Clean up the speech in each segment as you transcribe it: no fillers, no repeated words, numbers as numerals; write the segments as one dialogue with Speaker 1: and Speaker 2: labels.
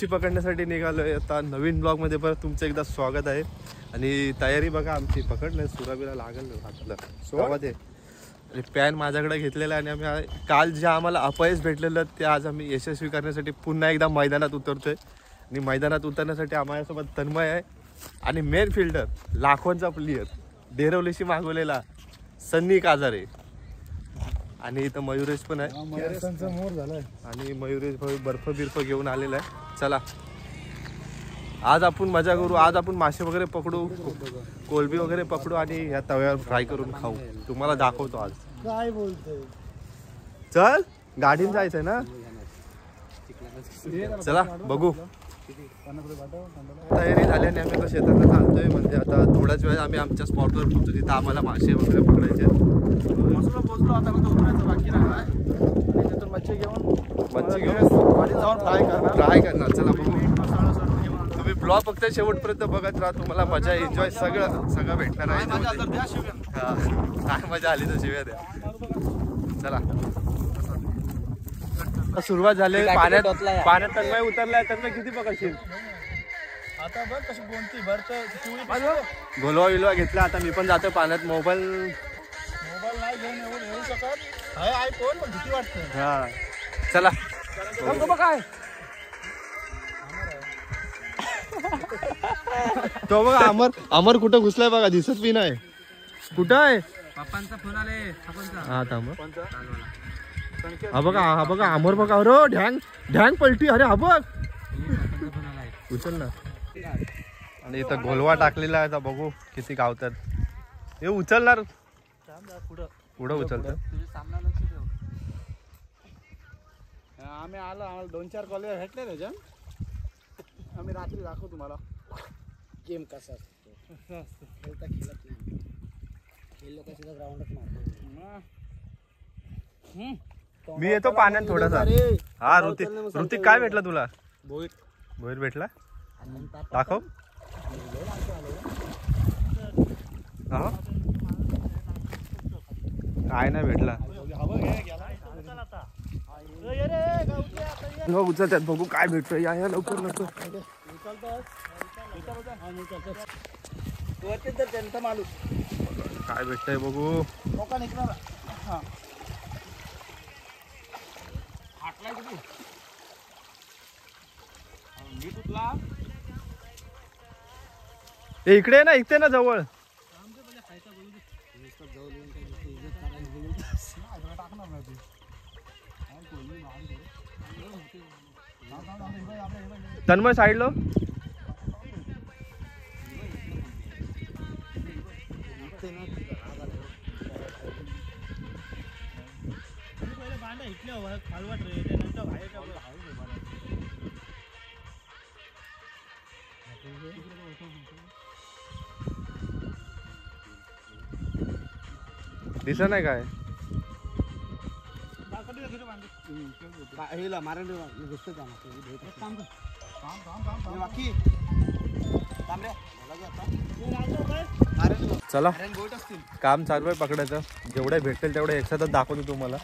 Speaker 1: मच्छी पकडण्यासाठी निघालोय आता नवीन ब्लॉग मध्ये परत तुमचं एकदा स्वागत आहे। आणि तयारी बघा आमची पकडणे सुराबीला लागल आपलं सोबत आहे। आणि पॅन माझ्याकडे घेतलेला आणि आम्ही काल जे आम्हाला अपयश भेटलेलं ते आज आम्ही यशस्वी करण्यासाठी पुन्हा एकदा मैदानात उतरतोय। आणि मैदानात उतरण्यासाठी आम्हासोबत तन्मय आहे आणि मेन फिल्डर लाखोंचा प्लेयर डेरवलीशी मागवलेला सन्नी काजारे आणि इथं मयुरेश पण आहे आणि मयुरेश भाऊ बर्फ बिर्फ घेऊन आलेला आहे। चला आज आपण मजा करू, आज आपण मासे वगैरे पकडू, कोलबी वगैरे पकडू आणि या तव्यावर फ्राय करून खाऊ। तुम्हाला दाखवतो आज
Speaker 2: काय बोलतोय।
Speaker 1: चल गाडीन जायचंय ना, चला बघू। तयारी झाल्याने आम्ही आता शेताकडे चालतोय, म्हणजे आता थोड्याच वेळ आम्ही आमच्या स्पॉटवर पोहोचतो जिथं आम्हाला मासे वगैरे पकडायचे आहेत। पोहोचलो आता उतरायचं बाकी नाही, तिथून मच्छी घेऊन गाडीत जाऊन फ्राय करणार। चला बघू, तुम्ही ब्लॉग फक्त शेवटपर्यंत बघत राहा, तुम्हाला मजा एन्जॉय सगळं भेटणार आहे। काय मजा आली तर शिव्या द्या। चला सुरुवात झाली, पाण्यात तन्मय उतरलाय। तन्मय किती पकडशील
Speaker 2: आता बघ कशी कोणती भरत
Speaker 1: गोलवा विलवा घेतला। आता मी पण जातोय पाण्यात। मोबाईल
Speaker 2: नाही घेऊन येऊ शकत आहे आयफोन, पण भीती वाटते।
Speaker 1: हा चला काय तो बघा अमर कुठं घुसलाय बघा, दिसत बी नाही कुठं आहे।
Speaker 3: पप्पांचा फोन आले।
Speaker 1: हा थांब, हा बघा अमर बघा। अरे ढॅंग पलटी, अरे हा बघ उचल ना। आणि इथं गोलवा टाकलेला आहे, बघू किती गावतात। हे उचलणार पुढं उचलतात।
Speaker 2: आम्ही आलो, आम्हाला 2-4 कॉलेज भेटले त्याच्यात। आम्ही रात्री दाखवू तुम्हाला गेम कसा असतो। खेळत नाही, खेळलो कशी तर ग्राउंडच मारतो।
Speaker 1: मी येतो पाण्यात थोडासा। हा ऋतिक काय भेटला तुला? भोईर भेटला, दाखव। काय नाही भेटला, उचलतात बघू काय भेटतं। या लवकर लवकर काय भेटतंय बघू। इकडे ना, इथे ना जवळ। Tanmay side low. दिसत नाही काय चला काम चालू आहे पकडायचं। जेवढे भेटेल तेवढे एकसाथच दाखवतो तुम्हाला।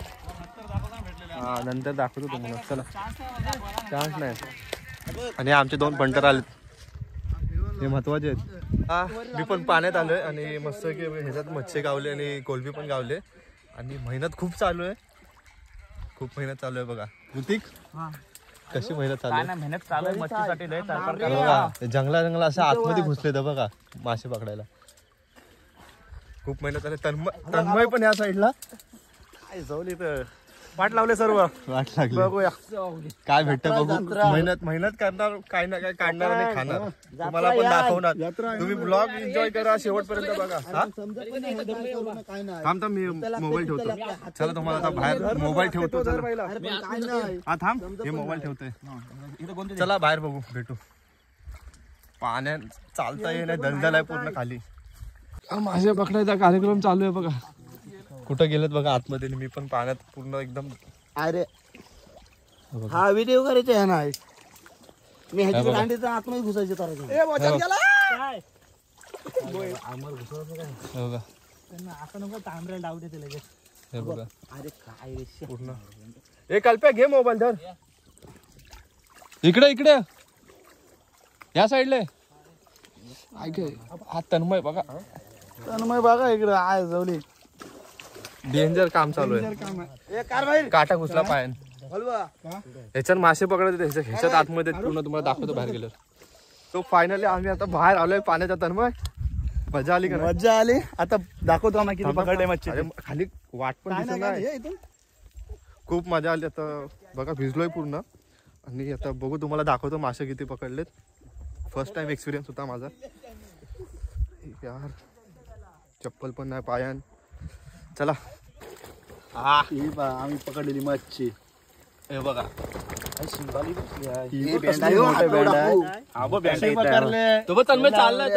Speaker 1: हा नंतर दाखवतो तुम्हाला। चला चान्स नाही। आणि आमचे 2 पंटर आले, हे महत्वाचे आहेत। हा मी पण पाण्यात आलोय आणि मस्त की ह्याच्यात मच्छी गावले आणि कोलबी पण गावले। आणि मेहनत खूप चालू आहे, खूप मेहनत चालू आहे बघा। ऋतिक कशी मेहनत चालू आहे?
Speaker 3: मेहनत चालू आहे मच्छीसाठी।
Speaker 1: बघा जंगला असं आतमध्ये घुसले तर बघा मासे पकडायला। खूप मेहनत चालू आहे। तन्मय पण या साईडला जाऊन इथं वाट लावले, सर्व वाट लागली। बघूया काय भेटतं बघू। मेहनत करणार, काय ना काय काढणार आणि खाणार, तुम्हाला पण दाखवणार। तुम्ही ब्लॉग एन्जॉय करा शेवटपर्यंत बघा। थांब मी मोबाईल ठेवतो। चला तुम्हाला आता बाहेर मोबाईल ठेवतो। हा थांब, हे मोबाईल ठेवतोय। चला बाहेर बघू, भेटू। पाण्यात चालता येईल, दलदल आहे पूर्ण खाली। मासे पकडायचा कार्यक्रम चालू आहे बघा। कुठं गेलेत बघा आतमध्ये, मी पण पाण्यात पूर्ण एकदम।
Speaker 2: अरे हा व्हिडिओ करायचा आहे ना, मी ह्याची दांडीचा आतमध्ये घुसायचे तर असं नको तांबऱ्या डाऊट येते लगेच।
Speaker 1: हे बघा
Speaker 2: अरे काय
Speaker 1: पूर्ण। एक कल्प्या घे मोबाईल धर, इकडे या साईडले ऐक हा तन्मय बघा
Speaker 2: तन्मय बघा इकडे आहे जवली
Speaker 1: डेंजर काम चालू आहे काटा घुसला पायान ह्याच्यात मासे पकडत ह्याच्यात आतमध्ये पूर्ण तुम्हाला दाखवतो बाहेर गेलो तो फायनली आम्ही आता बाहेर आलोय पाण्याचा तन्मय मजा आली का
Speaker 2: मजा आली आता दाखवतो आम्हाला किती पकडले मच्छी
Speaker 1: अरे खाली वाट पण दिसत नाही खूप मजा आली आता बघा भिजलोय पूर्ण आणि आता बघू तुम्हाला दाखवतो मासे किती पकडलेत फर्स्ट टाइम एक्सपिरियन्स होता माझा यार चप्पल पण नाही पायान चला
Speaker 2: आम्ही पकडलेली मच्छी
Speaker 1: हे बघा तन्मय चाललाय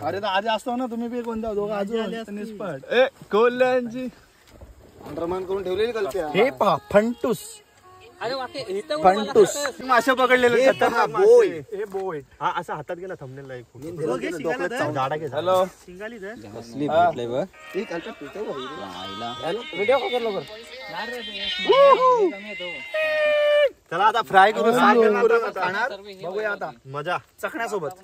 Speaker 2: अरे तर आधी असतो ना तुम्ही बी कोणता दोघं अजून निष्पट
Speaker 1: कोल्ह्यांची
Speaker 2: अंडरमान करून ठेवलेली कल्प्या हे पहा फंटूस फंटूस
Speaker 1: मासे पकडलेले खतरनाक
Speaker 2: बोय.
Speaker 1: मासे. हे बोय हा असा हातात गेला थंबनेलला एक फोटो गाडा घे हॅलो चला आता फ्राय करू खाणार
Speaker 2: बघूया आता
Speaker 1: मजा
Speaker 2: चखण्यासोबत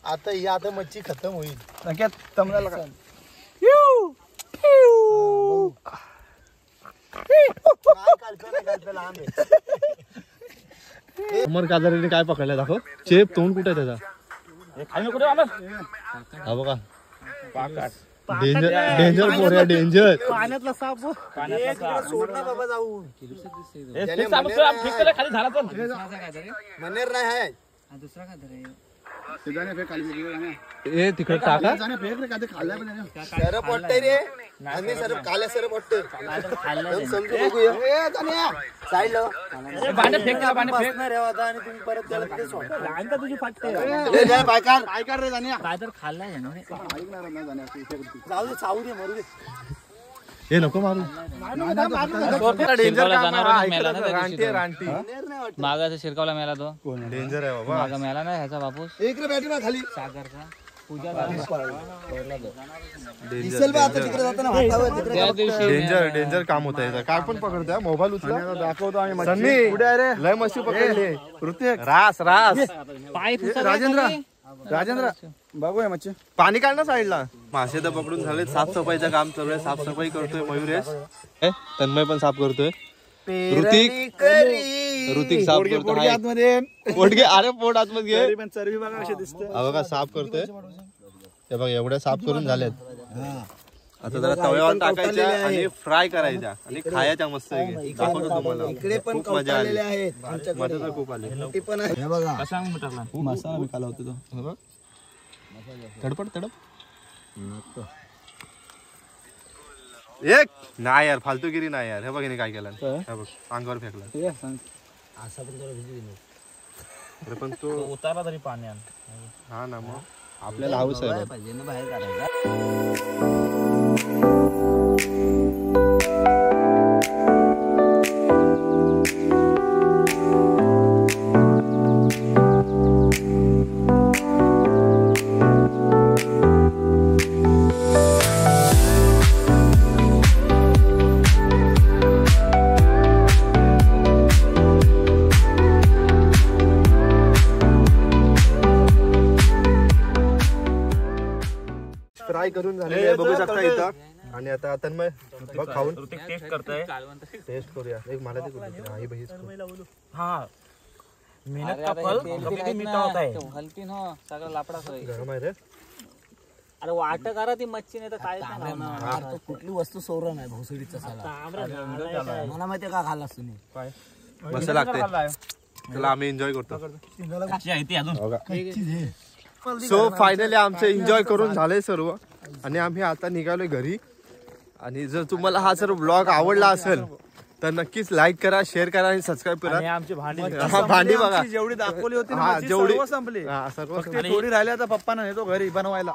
Speaker 2: आता ही आता मच्छी खतम होईल नक्यात तमला काय
Speaker 1: अमर काजारीने काय पकडलं दाखव चेप तोंड कुठे त्याचा हा बघा डेंजर डेंजर पोऱ्या डेंजर
Speaker 2: पाण्यातला साप सोड ना बाबा जाऊन मनेर नाही आहे
Speaker 1: ए तिकडे टाका
Speaker 2: सरप वाटतंय रे आणि सरप काल्या सरप वाटतंय समजू बघूया साईड आणि तुम्ही परत त्याला तुझी फाटते बायकार रे जाण्या जाऊ दे चावू दे मरू दे
Speaker 1: हे नको मारू रानटी
Speaker 3: मागाचा शिरकावला मेला तो
Speaker 1: डेंजर आहे बाबा
Speaker 3: मागा मेला ना ह्याचा बापूस
Speaker 2: एक रे बॅटरी खाली
Speaker 3: सागरचा
Speaker 1: डेंजर डेंजर काम होत आहे काय पण पकडतोय मोबाईल उचला
Speaker 2: दाखवतो आम्ही
Speaker 1: सन्नी
Speaker 2: कुठे आहे रे
Speaker 1: लय मच्छी पकडली
Speaker 2: ऋतिक
Speaker 1: रास रास
Speaker 3: पाय
Speaker 2: राजेंद्र बघूया मच्छी
Speaker 1: पाणी काढ ना साईडला मासे तर पकडून झाले साफसफाईचं काम चालू आहे साफसफाई करतोय मयुरेश तन्मय पण साफ करतोय ऋतिक साफ करतोय
Speaker 2: आतमध्ये
Speaker 1: पोट घे अरे पोट आतमध्ये घे
Speaker 2: पण चरबी बघा कशी दिसते
Speaker 1: बघा साफ करतोय हे बघा एवढ्या साफ करून झालेत आता जरा तव्यावर टाकायच्या आणि फ्राय करायच्या आणि खायच्या मस्त दाखवतो तुम्हाला
Speaker 2: इकडे पण
Speaker 1: खूप मजा आली
Speaker 2: आहेत
Speaker 1: मजा तर खूप आली
Speaker 2: ती पण आहे बघा
Speaker 1: मसाला मी काला होतो तो तडपड तडप एक नाही यार फालतूगिरी नाही यार हे बघ हिने काय केलं हे बघ अंगावर फेकला अरे पण तो
Speaker 3: उतारला तरी पाण्यात
Speaker 1: हा ना मग आपल्याला हाऊस आहे
Speaker 3: बाहेर काढायचा
Speaker 1: फ्राय करून झाले बघू शकता इथं आणि आता तन्मय बघ खाऊन
Speaker 3: टेस्ट करतोय
Speaker 1: टेस्ट करूया एक मला ते आई बहीच
Speaker 3: हा मेहनत का फल कभी मीठा होता है हलती ना सगळं लापडाच होय
Speaker 1: गरम आहे रे
Speaker 3: अरे वाट करा ती मच्छी नाही तर काय
Speaker 2: कुठली वस्तू सोडलं नाही भोसडीचा साला मला माहिती का खाल्लास तुम्ही
Speaker 1: मस्त लागते त्याला आम्ही एन्जॉय करतो सो फायनली आमचं एन्जॉय करून झालंय सर्व आणि आम्ही आता निघालोय घरी आणि जर तुम्हाला हा सर्व ब्लॉग आवडला असेल तर नक्कीच लाईक करा शेअर करा आणि सबस्क्राईब करा
Speaker 3: आमची भांडी
Speaker 1: भांडी बघा
Speaker 2: जेवढी दाखवली होती
Speaker 1: हा,
Speaker 2: ना
Speaker 1: जेवढी
Speaker 2: सर्व संपली
Speaker 1: हा सर्व
Speaker 2: थोडी राहिली आता पप्पांना नेतो घरी बनवायला